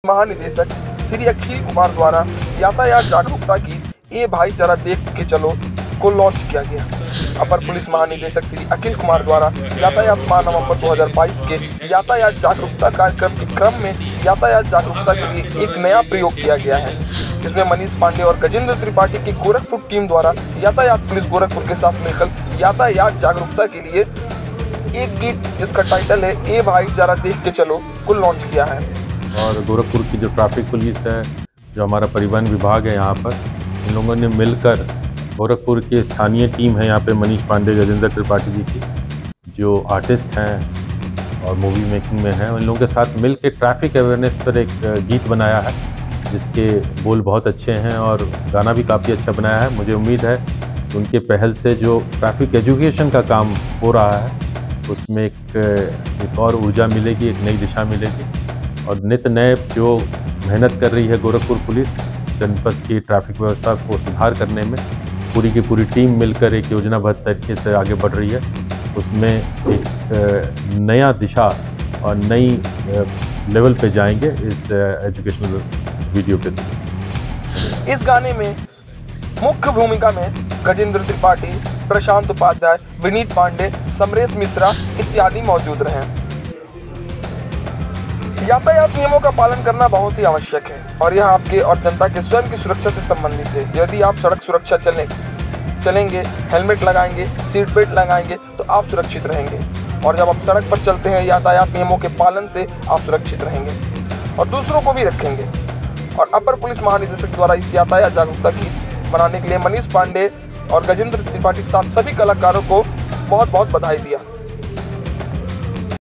महानिदेशक श्री अखिल कुमार द्वारा यातायात जागरूकता गीत ए भाई जरा देख के चलो को लॉन्च किया गया। अपर पुलिस महानिदेशक श्री अखिल कुमार द्वारा यातायात माह नवंबर 2022 के यातायात जागरूकता कार्यक्रम के क्रम में यातायात जागरूकता के लिए एक नया प्रयोग किया गया है। इसमें मनीष पांडे और गजेंद्र त्रिपाठी की गोरखपुर टीम द्वारा यातायात पुलिस गोरखपुर के साथ मिलकर यातायात जागरूकता के लिए एक गीत जिसका टाइटल है ए भाई जरा देख के चलो को लॉन्च किया है। और गोरखपुर की जो ट्रैफिक पुलिस है, जो हमारा परिवहन विभाग है, यहाँ पर इन लोगों ने मिलकर गोरखपुर की स्थानीय टीम है यहाँ पे मनीष पांडे, गजेंद्र त्रिपाठी जी की, जो आर्टिस्ट हैं और मूवी मेकिंग में हैं, उन लोगों के साथ मिल के ट्रैफिक अवेयरनेस पर एक गीत बनाया है जिसके बोल बहुत अच्छे हैं और गाना भी काफ़ी अच्छा बनाया है। मुझे उम्मीद है उनके पहल से जो ट्रैफिक एजुकेशन का काम हो रहा है उसमें एक और ऊर्जा मिलेगी, एक नई दिशा मिलेगी और नित नए जो मेहनत कर रही है गोरखपुर पुलिस जनपद की ट्रैफिक व्यवस्था को सुधार करने में पूरी की पूरी टीम मिलकर एक योजनाबद्ध तरीके से आगे बढ़ रही है, उसमें एक नया दिशा और नई लेवल पे जाएंगे इस एजुकेशनल वीडियो के थ्रू। इस गाने में मुख्य भूमिका में गजेंद्र त्रिपाठी, प्रशांत उपाध्याय, विनीत पांडे, समरेश मिश्रा इत्यादि मौजूद रहे। यातायात नियमों का पालन करना बहुत ही आवश्यक है और यह आपके और जनता के स्वयं की सुरक्षा से संबंधित है। यदि आप सड़क सुरक्षा चलेंगे, हेलमेट लगाएंगे, सीट बेल्ट लगाएंगे तो आप सुरक्षित रहेंगे और जब आप सड़क पर चलते हैं यातायात नियमों के पालन से आप सुरक्षित रहेंगे और दूसरों को भी रखेंगे। और अपर पुलिस महानिदेशक द्वारा इस यातायात जागरूकता गीत बनाने के लिए मनीष पांडे और गजेंद्र त्रिपाठी के साथ सभी कलाकारों को बहुत बहुत बधाई दिया।